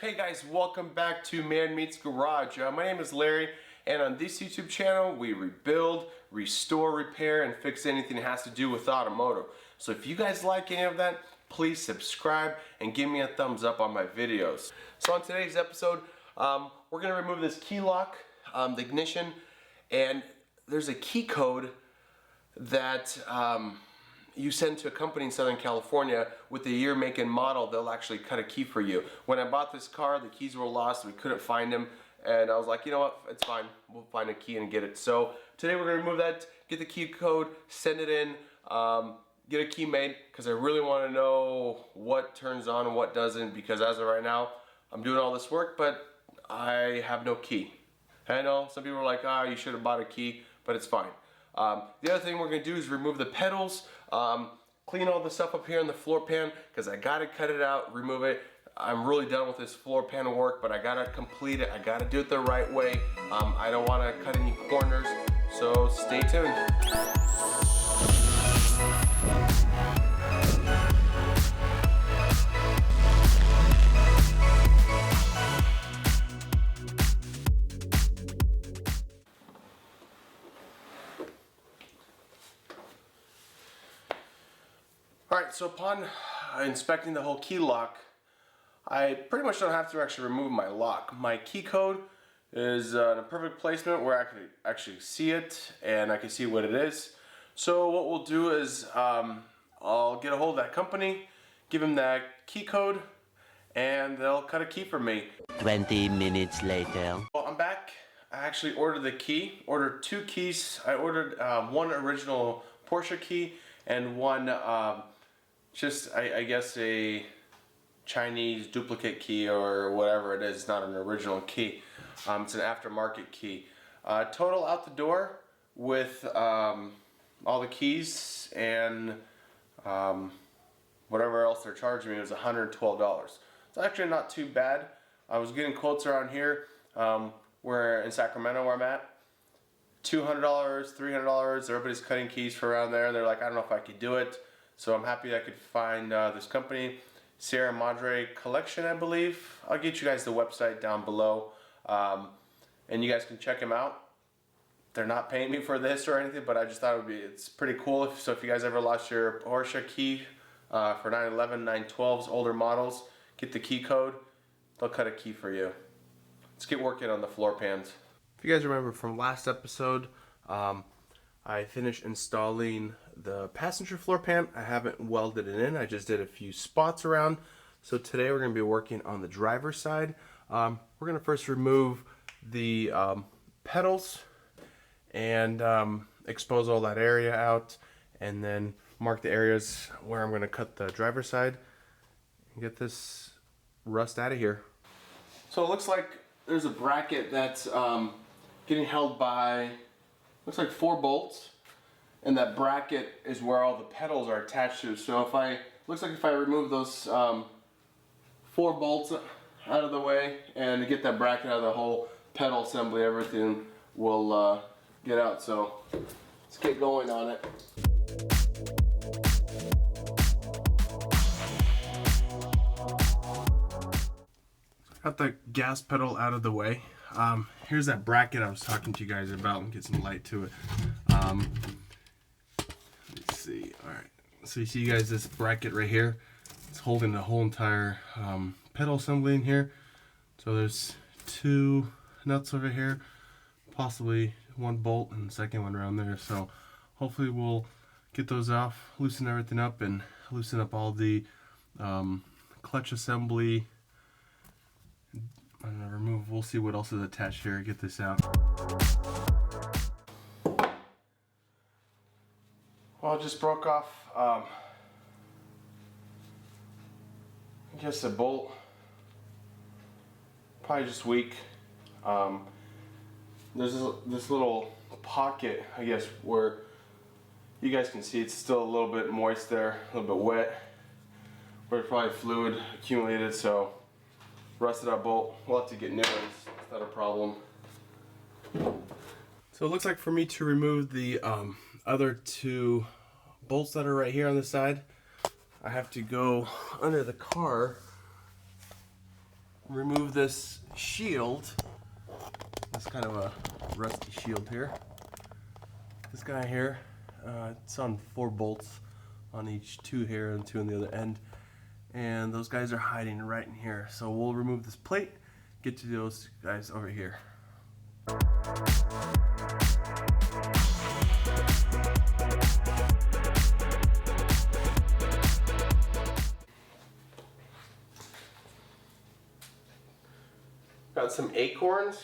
Hey guys, welcome back to Man Meets Garage. My name is Larry, and on this YouTube channel we rebuild, restore, repair, and fix anything that has to do with automotive. So if you guys like any of that, please subscribe and give me a thumbs up on my videos. So on today's episode, we're going to remove this key lock, the ignition, and there's a key code that you send to a company in Southern California with the year, make, and model. They'll actually cut a key for you. When I bought this car, the keys were lost. We couldn't find them. And I was like, you know what? It's fine. We'll find a key and get it. So today we're going to remove that, get the key code, send it in, get a key made, because I really want to know what turns on and what doesn't, because as of right now, I'm doing all this work, but I have no key. I know some people are like, you should have bought a key, but it's fine. The other thing we're going to do is remove the pedals, clean all the stuff up here in the floor pan, because I got to cut it out, remove it. I'm really done with this floor pan work, but I got to complete it. I got to do it the right way. I don't want to cut any corners, so stay tuned. Alright, so upon inspecting the whole key lock, I pretty much don't have to actually remove my lock. My key code is in a perfect placement where I can actually see it and I can see what it is. So what we'll do is I'll get a hold of that company, give them that key code, and they'll cut a key for me. 20 minutes later. Well, I'm back. I actually ordered the key, ordered two keys. I ordered one original Porsche key and one I guess a Chinese duplicate key or whatever it is. It's not an original key. It's an aftermarket key. Total out the door with all the keys and whatever else they're charging me was $112. It's actually not too bad. I was getting quotes around here where in Sacramento where I'm at. $200, $300, everybody's cutting keys for around there. They're like, I don't know if I could do it. So I'm happy I could find this company, Sierra Madre Collection, I believe. I'll get you guys the website down below, and you guys can check them out. They're not paying me for this or anything, but I just thought it's pretty cool. So if you guys ever lost your Porsche key for 911, 912s, older models, get the key code. They'll cut a key for you. Let's get working on the floor pans. If you guys remember from last episode, I finished installing the passenger floor pan. I haven't welded it in. I just did a few spots around. So today we're going to be working on the driver's side. We're going to first remove the pedals and expose all that area out, and then mark the areas where I'm going to cut the driver's side and get this rust out of here. So it looks like there's a bracket that's getting held by, looks like 4 bolts, and that bracket is where all the pedals are attached to. So looks like if I remove those 4 bolts out of the way and get that bracket out of the whole pedal assembly, everything will get out. So let's get going on it. Got the gas pedal out of the way. Here's that bracket I was talking to you guys about, and get some light to it. Let's see. Alright, so you see guys this bracket right here, it's holding the whole entire pedal assembly in here. So there's 2 nuts over here, possibly 1 bolt and the second one around there. So hopefully we'll get those off, loosen everything up, and loosen up all the clutch assembly. I don't know, remove, we'll see what else is attached here, get this out. Well, it just broke off, I guess a bolt, probably just weak. There's this little pocket, I guess, where you guys can see it's still a little bit moist there, a little bit wet, where it's probably fluid accumulated, so rusted out bolt. We'll have to get new ones. It's not a problem. So it looks like for me to remove the other 2 bolts that are right here on the side, I have to go under the car remove this shield. It's kind of a rusty shield here. This guy here, it's on 4 bolts on each, 2 here and 2 on the other end. And those guys are hiding right in here. So we'll remove this plate, get to those guys over here. Got some acorns,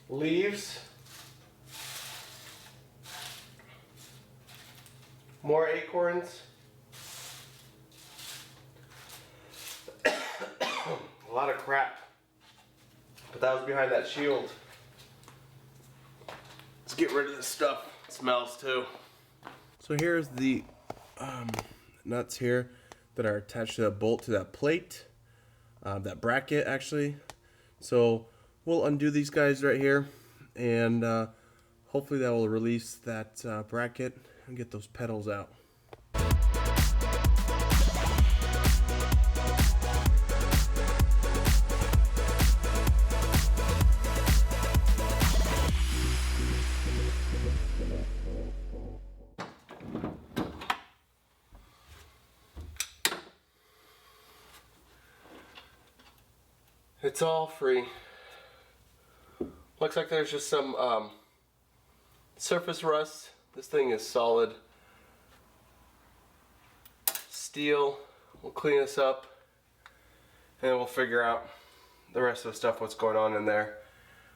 leaves, more acorns, a lot of crap, but that was behind that shield. Let's get rid of this stuff. It smells too. So here's the nuts here that are attached to that bolt to that plate. That bracket actually. So we'll undo these guys right here, and hopefully that will release that bracket and get those pedals out. It's all free. Looks like there's just some surface rust. This thing is solid steel. We'll clean this up and we'll figure out the rest of the stuff, what's going on in there,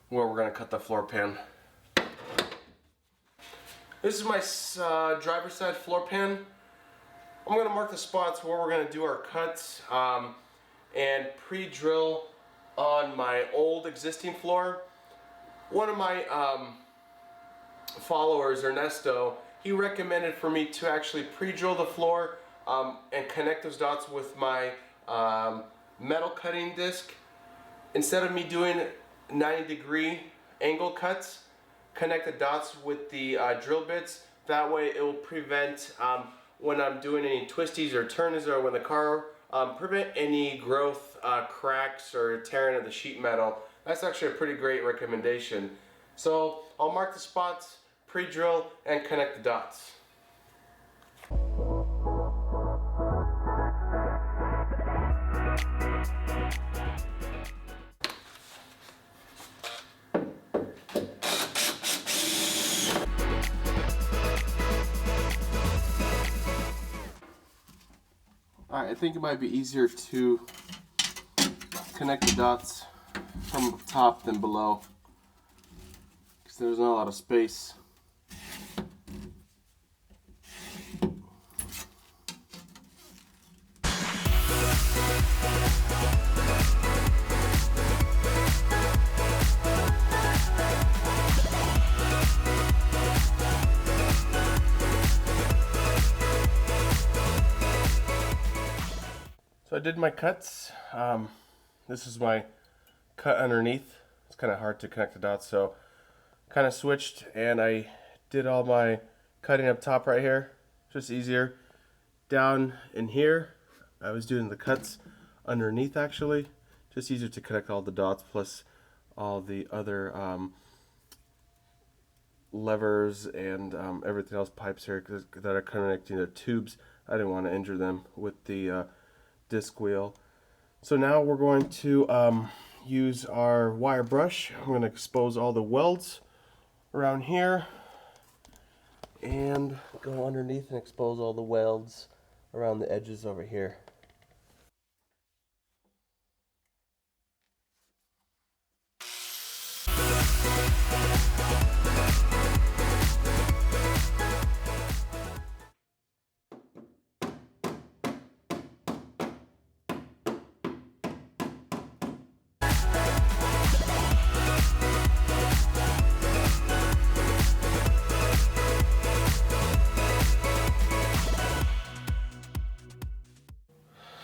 where we're going to cut the floor pan. This is my driver's side floor pan. I'm going to mark the spots where we're going to do our cuts and pre-drill on my old existing floor. One of my followers, Ernesto, he recommended for me to actually pre-drill the floor and connect those dots with my metal cutting disc. Instead of me doing 90-degree angle cuts, connect the dots with the drill bits. That way it will prevent when I'm doing any twisties or turns, or when the car prevent any growth, cracks, or tearing of the sheet metal. That's actually a pretty great recommendation. So I'll mark the spots, pre-drill, and connect the dots. Alright, I think it might be easier to connect the dots from top than below, because there's not a lot of space. So I did my cuts. This is my cut underneath. It's kind of hard to connect the dots, so kind of switched, and I did all my cutting up top right here. Just easier. Down in here, I was doing the cuts underneath actually. Just easier to connect all the dots, plus all the other levers and everything else, pipes here that are connecting the tubes. I didn't want to injure them with the disc wheel. So now we're going to use our wire brush. I'm going to expose all the welds around here and go underneath and expose all the welds around the edges over here.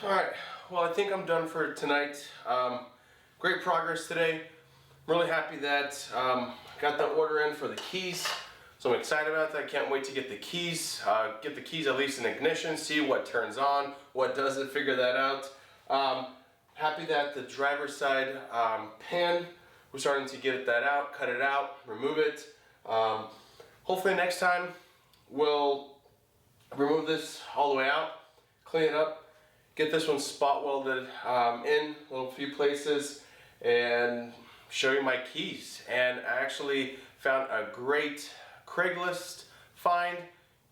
Alright, well, I think I'm done for tonight. Great progress today. I'm really happy that got the order in for the keys. So I'm excited about that. I can't wait to get the keys at least in ignition, see what turns on, what doesn't, figure that out. happy that the driver's side pin, we're starting to get that out, cut it out, remove it. Hopefully next time we'll remove this all the way out, clean it up, get this one spot welded in a little few places, and show you my keys. And I actually found a great Craigslist find.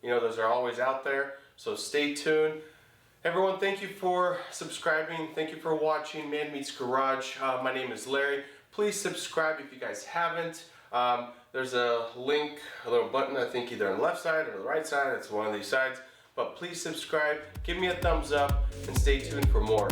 You know, those are always out there, so stay tuned. Everyone, thank you for subscribing. Thank you for watching Man Meets Garage. My name is Larry. Please subscribe if you guys haven't. There's a link, a little button, I think either on the left side or the right side. It's one of these sides. But please subscribe, give me a thumbs up, and stay tuned for more.